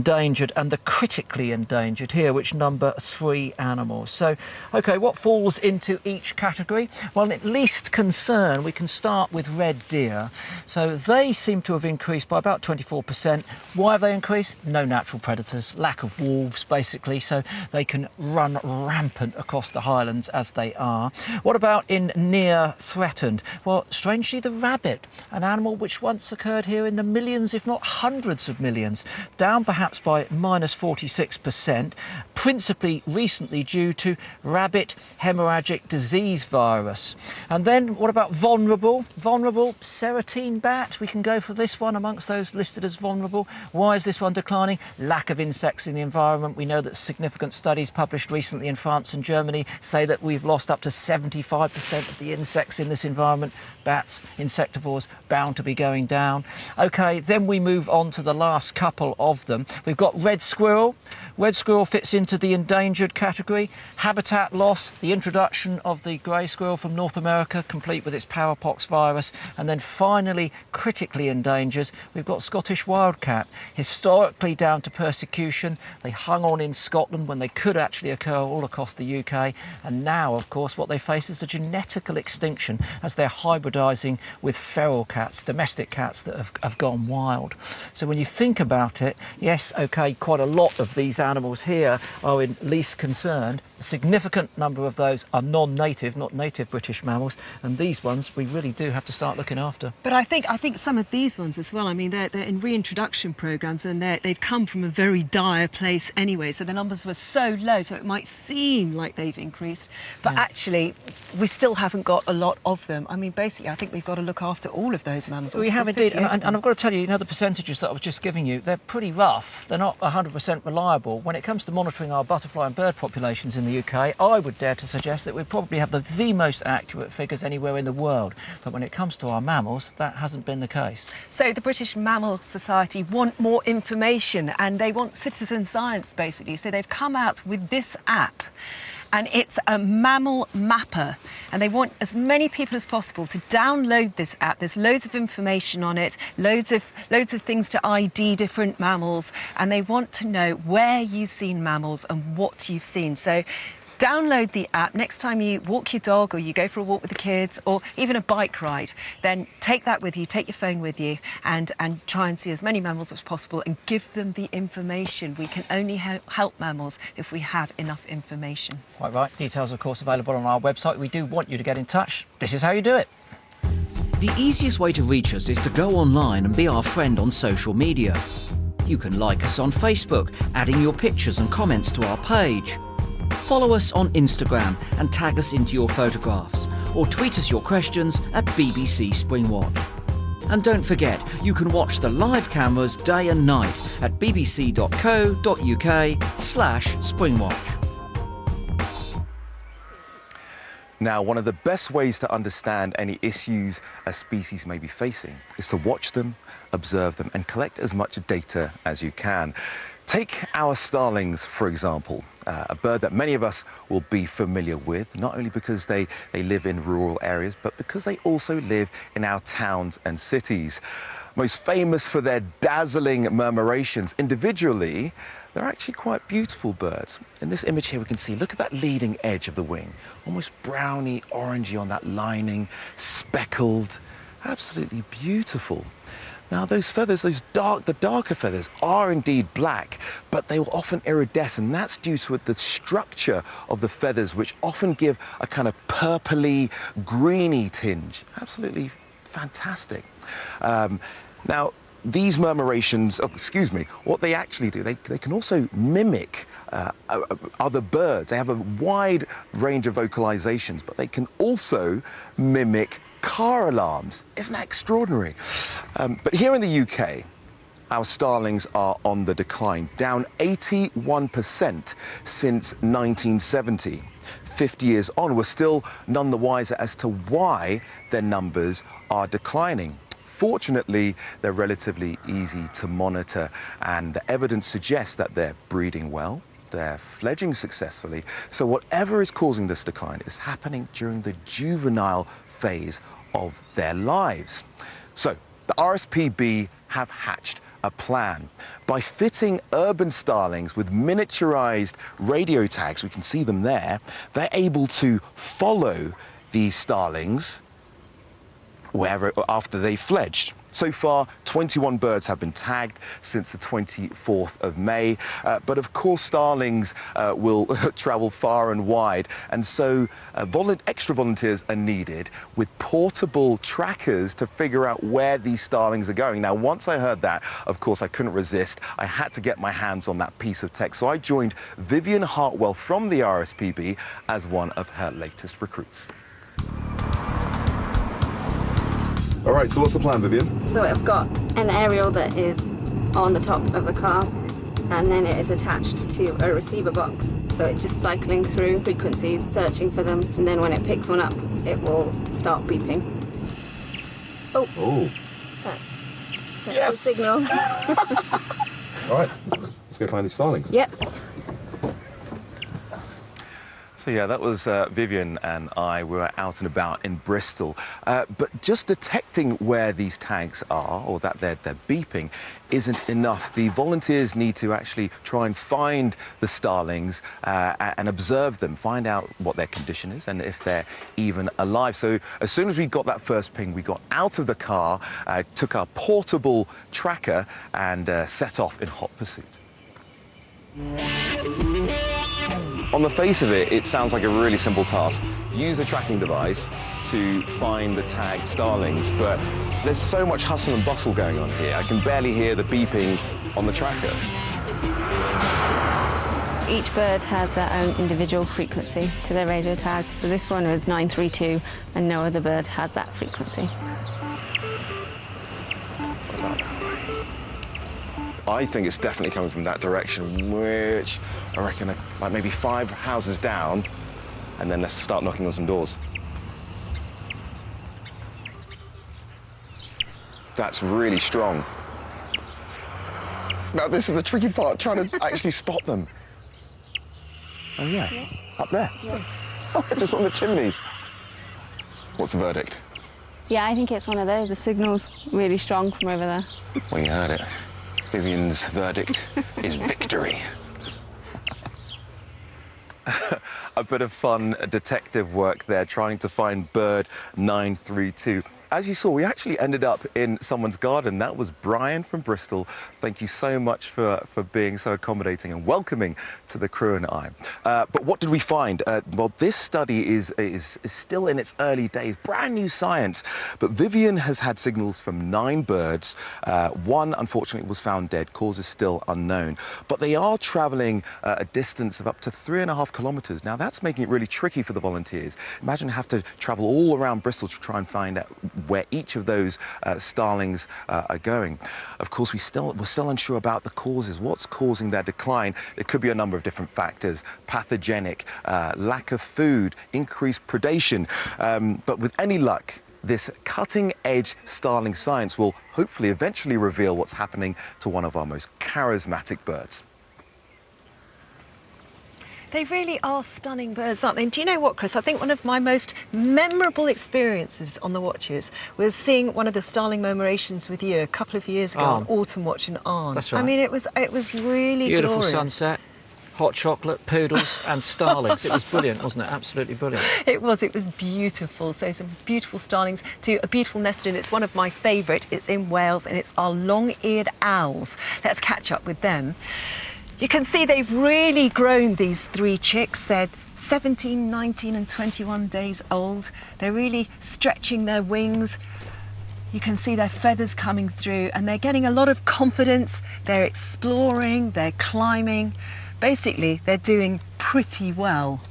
endangered and the critically endangered here, which number 3 animals. So, okay, what falls into each category? Well, at least concern, we can start with red deer. So they seem to have increased by about 24%. Why have they increased? No natural predators, lack of wolves basically, so they can run rampant across the highlands as they are. What about in near threatened? Well, strangely, the rabbit, an animal which once occurred here in the millions, if not hundreds of millions, down perhaps by -46%, principally recently due to rabbit hemorrhagic disease virus. And then what about vulnerable? Vulnerable, serotine bat, we can go for this one amongst those listed as vulnerable. Why is this one declining? Lack of insects in the environment. We know that significant studies published recently in France and Germany say that we've lost up to 75% of the insects in this environment. Bats, insectivores, bound to be going down. Okay, then we move on to the last couple of them. We've got red squirrel. Red squirrel fits into the endangered category. Habitat loss, the introduction of the grey squirrel from North America, complete with its powerpox virus. And then finally, critically endangered, we've got Scottish wildcat. Historically down to persecution, they hung on in Scotland when they could actually occur all across the UK. And now, of course, what they face is a genetical extinction as they're hybridising with feral cats, domestic cats that have gone wild. So when you think about it, yes, okay, quite a lot of these animals here are in least concerned. A significant number of those are non-native, not native British mammals, and these ones we really do have to start looking after. But I think some of these ones as well, I mean, they're in reintroduction programmes and they've come from a very dire place anyway, so the numbers were so low, so it might seem like they've increased, but actually we still haven't got a lot of them. I mean, basically, I think we've got to look after all of those mammals. We have indeed, and I've got to tell you, the percentages that I was just giving you, they're pretty rough. They're not 100% reliable. When it comes to monitoring our butterfly and bird populations in the UK, I would dare to suggest that we probably have the most accurate figures anywhere in the world. But when it comes to our mammals, that hasn't been the case. So the British Mammal Society want more information and they want citizen science, basically. So they've come out with this app. and it's a mammal mapper, and they want as many people as possible to download this app. There's loads of information on it, loads of things to ID different mammals, and they want to know where you've seen mammals and what you've seen. So download the app. Next time you walk your dog or you go for a walk with the kids or even a bike ride, then take that with you, take your phone with you, and try and see as many mammals as possible and give them the information. We can only help mammals if we have enough information. Quite right. Details, of course, available on our website. We do want you to get in touch. This is how you do it. The easiest way to reach us is to go online and be our friend on social media. You can like us on Facebook, adding your pictures and comments to our page. Follow us on Instagram and tag us into your photographs, or tweet us your questions at BBC Springwatch. And don't forget, you can watch the live cameras day and night at bbc.co.uk/Springwatch. Now, one of the best ways to understand any issues a species may be facing is to watch them, observe them, and collect as much data as you can. Take our starlings, for example, a bird that many of us will be familiar with, not only because they live in rural areas, but because they also live in our towns and cities. Most famous for their dazzling murmurations, individually, they're actually quite beautiful birds. In this image here, we can see, look at that leading edge of the wing, almost browny, orangey on that lining, speckled, absolutely beautiful. Now, those feathers, the darker feathers are indeed black, but they will often iridescent. That's due to the structure of the feathers, which often give a kind of purpley, greeny tinge. Absolutely fantastic. Now, these murmurations, what they actually do, they can also mimic other birds. They have a wide range of vocalizations, but they can also mimic car alarms. Isn't that extraordinary? But here in the UK, our starlings are on the decline, down 81% since 1970. 50 years on, we're still none the wiser as to why their numbers are declining. Fortunately, they're relatively easy to monitor, and the evidence suggests that they're breeding well, they're fledging successfully, so whatever is causing this decline is happening during the juvenile phase of their lives. So the RSPB have hatched a plan. By fitting urban starlings with miniaturized radio tags, we can see them there, they're able to follow these starlings wherever after they fledged. So far, 21 birds have been tagged since the 24th of May, but of course starlings will travel far and wide, and so extra volunteers are needed with portable trackers to figure out where these starlings are going. Now, once I heard that, of course, I couldn't resist. I had to get my hands on that piece of tech, so I joined Vivian Hartwell from the RSPB as one of her latest recruits. All right, so what's the plan, Vivian? So I've got an aerial that is on the top of the car, and then it is attached to a receiver box. So it's just cycling through frequencies, searching for them, and then when it picks one up, it will start beeping. Oh. That's Yes! the signal. All right, let's go find these starlings. Yep. So yeah, that was Vivian and I. We were out and about in Bristol. But just detecting where these tags are, or that they're beeping, isn't enough. The volunteers need to actually try and find the starlings and observe them, find out what their condition is and if they're even alive. So as soon as we got that first ping, we got out of the car, took our portable tracker and set off in hot pursuit. On the face of it, it sounds like a really simple task. Use a tracking device to find the tagged starlings, but there's so much hustle and bustle going on here. I can barely hear the beeping on the tracker. Each bird has their own individual frequency to their radio tag. So this one is 932, and no other bird has that frequency. I think it's definitely coming from that direction, which I reckon like maybe 5 houses down, and then let's start knocking on some doors. That's really strong. Now this is the tricky part, trying to actually spot them. Oh yeah. Up there? Yeah. Just on the chimneys. What's the verdict? Yeah, I think it's one of those. The signal's really strong from over there. Well, you heard it. Vivian's verdict is victory. A bit of fun detective work there, trying to find bird 932. As you saw, we actually ended up in someone's garden. That was Brian from Bristol. Thank you so much for being so accommodating and welcoming to the crew and I. But what did we find? Well, this study is still in its early days, brand new science. But Vivian has had signals from 9 birds. One, unfortunately, was found dead. Cause is still unknown. But they are travelling a distance of up to 3.5 kilometres. Now, that's making it really tricky for the volunteers. Imagine have to travel all around Bristol to try and find out where each of those starlings are going. Of course, we're still unsure about the causes. What's causing their decline? It could be a number of different factors: pathogenic, lack of food, increased predation. But with any luck, this cutting-edge starling science will hopefully eventually reveal what's happening to one of our most charismatic birds. They really are stunning birds, aren't they? And do you know what, Chris? I think one of my most memorable experiences on the watches was seeing one of the starling murmurations with you a couple of years ago on Autumn Watch in Arn. That's right. I mean, it was really beautiful glorious. Sunset, hot chocolate, poodles and starlings. It was brilliant, wasn't it? Absolutely brilliant. It was beautiful. So some beautiful starlings to a beautiful nest, and it's one of my favourite. It's in Wales and it's our long-eared owls. Let's catch up with them. You can see they've really grown, these 3 chicks. They're 17, 19 and 21 days old. They're really stretching their wings. You can see their feathers coming through and they're getting a lot of confidence. They're exploring, they're climbing. Basically, they're doing pretty well.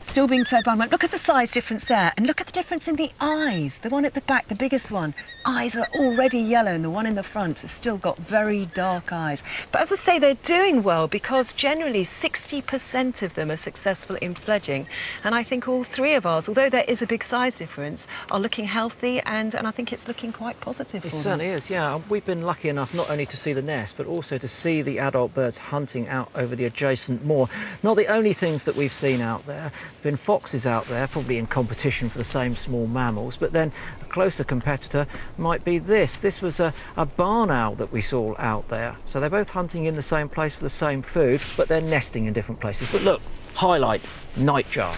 Still being fed by mum. Look at the size difference there, and look at the difference in the eyes. The one at the back, the biggest one, eyes are already yellow, and the one in the front has still got very dark eyes. But as I say, they're doing well because generally 60% of them are successful in fledging. And I think all 3 of ours, although there is a big size difference, are looking healthy, and I think it's looking quite positive for them. It certainly is, yeah. We've been lucky enough not only to see the nest, but also to see the adult birds hunting out over the adjacent moor. Not the only things that we've seen out there. Been foxes out there, probably in competition for the same small mammals, but then a closer competitor might be this. This was a barn owl that we saw out there. So they're both hunting in the same place for the same food, but they're nesting in different places. But look, highlight, nightjar.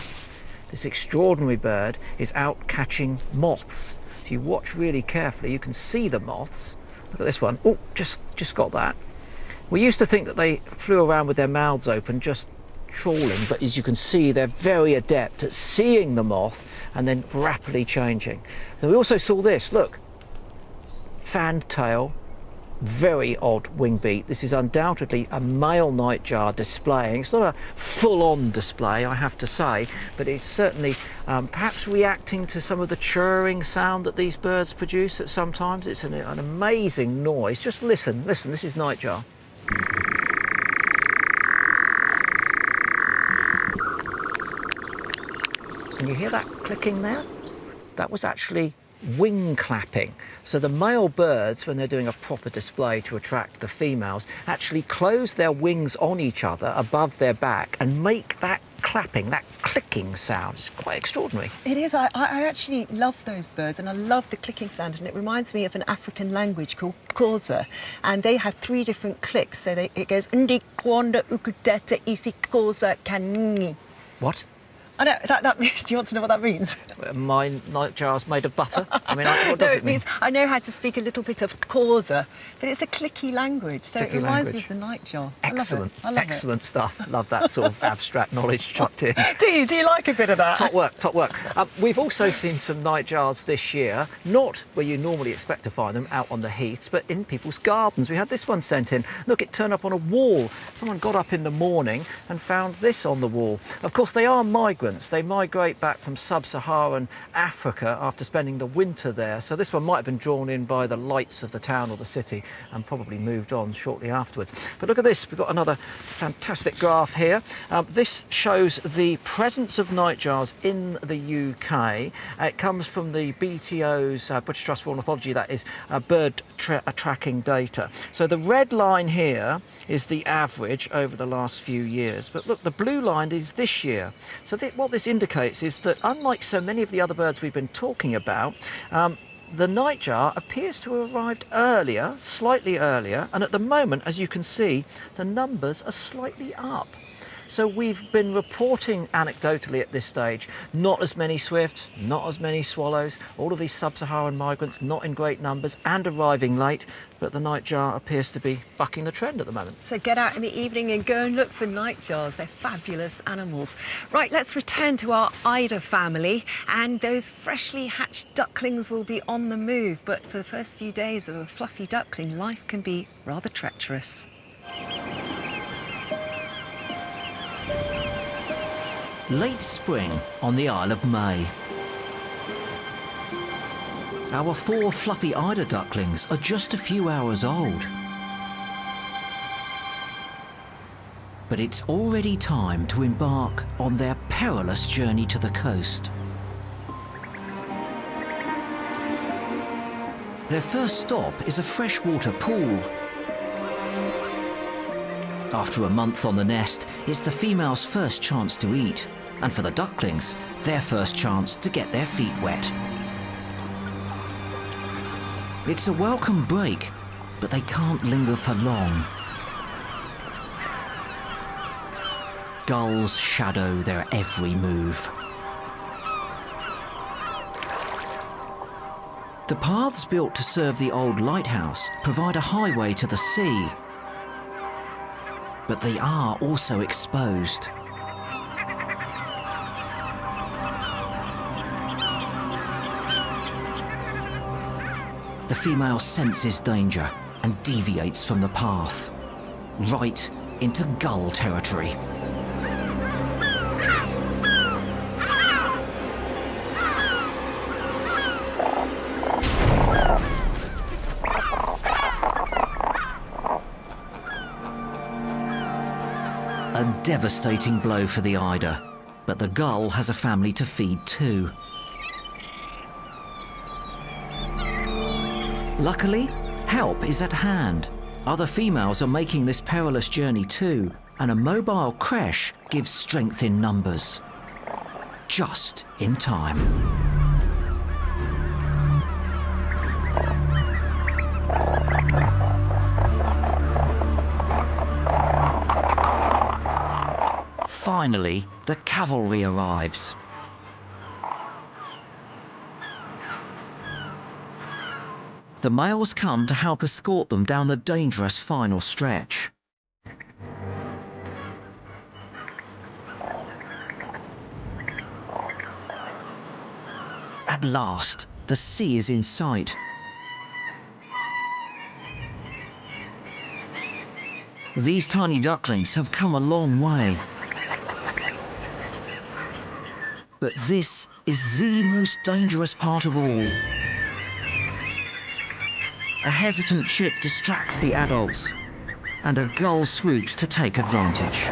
This extraordinary bird is out catching moths. If you watch really carefully, you can see the moths. Look at this one. Oh, just got that. We used to think that they flew around with their mouths open, just trawling, but as you can see, they're very adept at seeing the moth and then rapidly changing. Now we also saw this, look, fanned tail, very odd wing beat. This is undoubtedly a male nightjar displaying. It's not a full-on display, I have to say, but it's certainly perhaps reacting to some of the churring sound that these birds produce at sometimes. It's an amazing noise. Just listen, this is nightjar. Can you hear that clicking there? That was actually wing clapping. So the male birds, when they're doing a proper display to attract the females, actually close their wings on each other above their back and make that clapping, that clicking sound. It's quite extraordinary. It is. I actually love those birds, and I love the clicking sound, and it reminds me of an African language called Xhosa, and they have 3 different clicks. So it goes Ndi Kwanda Ukuteta Isi Xhosa Kanini. What? I know, that means, do you want to know what that means? My nightjar's made of butter? I mean, what does it mean? Means I know how to speak a little bit of Xhosa, but it's a clicky language, so clicky it reminds me language. of the nightjar. Excellent, I love excellent stuff. Love that sort of abstract knowledge chucked in. Do you like a bit of that? Top work, top work. We've also seen some nightjars this year, not where you normally expect to find them, out on the heaths, but in people's gardens. We had this one sent in. Look, it turned up on a wall. Someone got up in the morning and found this on the wall. Of course, they are migrants. migrants. They migrate back from sub-Saharan Africa after spending the winter there. So this one might have been drawn in by the lights of the town or the city and probably moved on shortly afterwards. But look at this, we've got another fantastic graph here. This shows the presence of nightjars in the UK. It comes from the BTO's, British Trust for Ornithology, that is bird tracking data. So the red line here is the average over the last few years. But look, the blue line is this year. So what this indicates is that unlike so many of the other birds we've been talking about, the nightjar appears to have arrived earlier, slightly earlier, and at the moment, as you can see, the numbers are slightly up. So we've been reporting anecdotally at this stage, not as many swifts, not as many swallows, all of these sub-Saharan migrants not in great numbers and arriving late, but the nightjar appears to be bucking the trend at the moment. So get out in the evening and go and look for nightjars. They're fabulous animals. Right, let's return to our eider family, and those freshly hatched ducklings will be on the move. But for the first few days of a fluffy duckling, life can be rather treacherous. Late spring on the Isle of May. Our 4 fluffy eider ducklings are just a few hours old. But it's already time to embark on their perilous journey to the coast. Their first stop is a freshwater pool. After a month on the nest, it's the female's first chance to eat, and for the ducklings, their first chance to get their feet wet. It's a welcome break, but they can't linger for long. Gulls shadow their every move. The paths built to serve the old lighthouse provide a highway to the sea, but they are also exposed. The female senses danger and deviates from the path, right into gull territory. A devastating blow for the eider, but the gull has a family to feed too. Luckily, help is at hand. Other females are making this perilous journey too, and a mobile creche gives strength in numbers. Just in time. Finally, the cavalry arrives. The males come to help escort them down the dangerous final stretch. At last, the sea is in sight. These tiny ducklings have come a long way. But this is the most dangerous part of all. A hesitant chick distracts the adults, and a gull swoops to take advantage.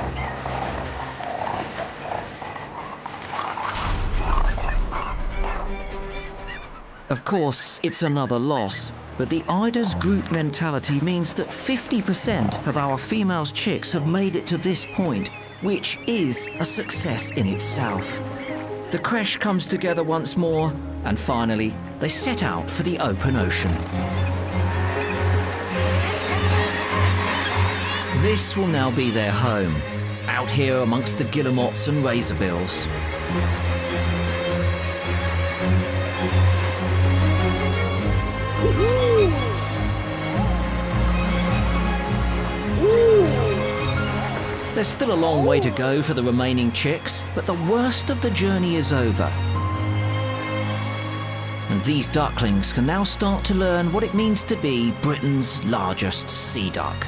Of course, it's another loss, but the eider's group mentality means that 50% of our female's chicks have made it to this point, which is a success in itself. The creche comes together once more, and finally, they set out for the open ocean. This will now be their home, out here amongst the guillemots and razorbills. There's still a long way to go for the remaining chicks, but the worst of the journey is over. And these ducklings can now start to learn what it means to be Britain's largest sea duck.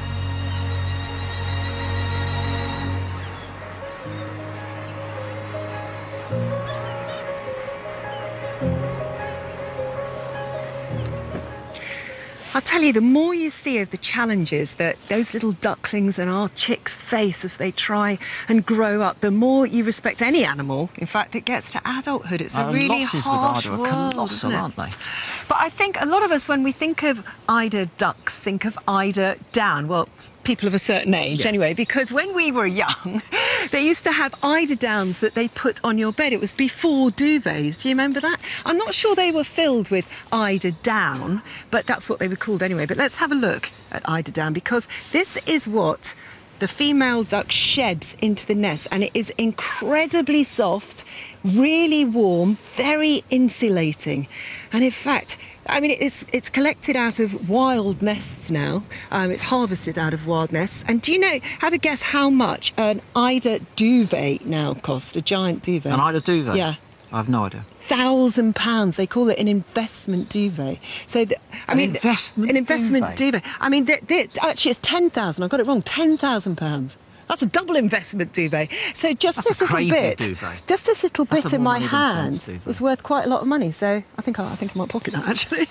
I'll tell you, the more you see of the challenges that those little ducklings and our chicks face as they try and grow up, the more you respect any animal, in fact, that gets to adulthood. It's a really harsh world, are colossal, aren't they? But I think a lot of us, when we think of eider ducks, think of eider down. Well, people of a certain age anyway, because when we were young, they used to have eider downs that they put on your bed. It was before duvets. Do you remember that? I'm not sure they were filled with eider down, but that's what they were called anyway. But let's have a look at eider down, because this is what the female duck sheds into the nest, and it is incredibly soft, really warm, very insulating. And in fact, I mean, it's collected out of wild nests now. It's harvested out of wild nests. And do you know, have a guess how much an eider duvet now costs, a giant duvet? An eider duvet? Yeah. I have no idea. £1,000. They call it an investment duvet. So, an investment duvet. I mean, actually, it's 10,000. I got it wrong. £10,000. That's a double investment duvet. So just That's this a little crazy bit, duvet. just this little That's bit a in more my money than hand sense duvet. is worth quite a lot of money. So I think I might pocket that actually.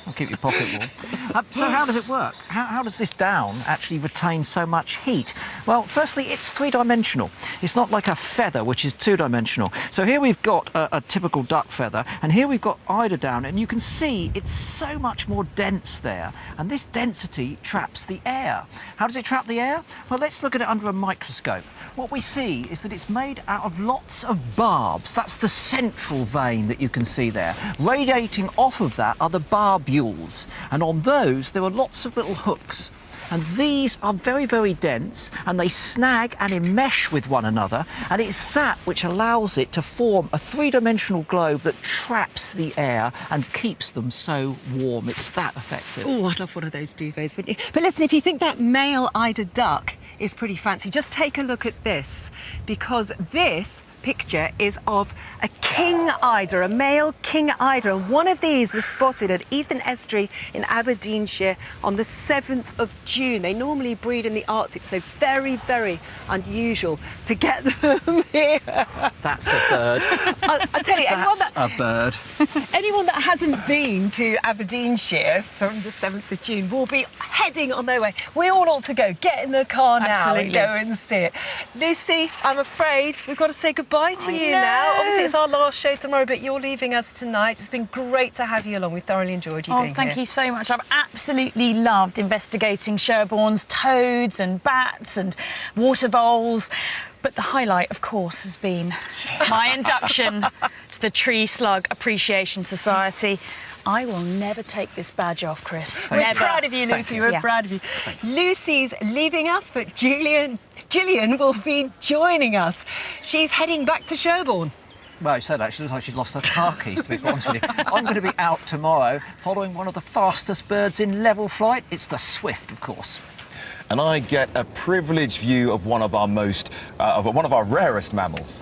I'll keep your pocket warm. So how does it work? How does this down actually retain so much heat? Well, firstly, it's three-dimensional. It's not like a feather, which is two-dimensional. So here we've got a typical duck feather, and here we've got eider down, and you can see it's so much more dense there, and this density traps the air. How does it trap the air? Well, let's look at it under a microscope. What we see is that it's made out of lots of barbs. That's the central vein that you can see there. Radiating off of that are the barbules, and on those there are lots of little hooks. And these are very, very dense, and they snag and enmesh with one another, and it's that which allows it to form a three-dimensional globe that traps the air and keeps them so warm. It's that effective. Oh, I'd love one of those duvets, wouldn't you? But listen, if you think that male eider duck is pretty fancy, just take a look at this, because this picture is of a king eider, a male king eider. One of these was spotted at Ethan Estuary in Aberdeenshire on the 7th of June. They normally breed in the Arctic, so very, very unusual to get them here. That's a bird. I'll tell you, anyone that hasn't been to Aberdeenshire from the 7th of June will be heading on their way. We all ought to go. Get in the car now and go and see it. Lucy, I'm afraid we've got to say goodbye to you now. Obviously, it's our last show tomorrow, but you're leaving us tonight. It's been great to have you along. We thoroughly enjoyed you being here. Thank you so much. I've absolutely loved investigating Sherborne's toads and bats and water voles. But the highlight, of course, has been my induction to the Tree Slug Appreciation Society. I will never take this badge off, Chris. We're proud of you, Lucy. We're proud of you. Lucy's leaving us, but Gillian will be joining us. She's heading back to Sherborne. Well, you said that. She looks like she's lost her car keys, to be honest with you. I'm going to be out tomorrow following one of the fastest birds in level flight. It's the swift, of course. And I get a privileged view of one of our rarest mammals.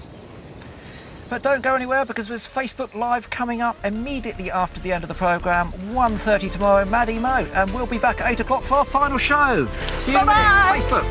But don't go anywhere, because there's Facebook Live coming up immediately after the end of the programme, 1:30 tomorrow, Maddie Mo. And we'll be back at 8 o'clock for our final show. See you on Facebook.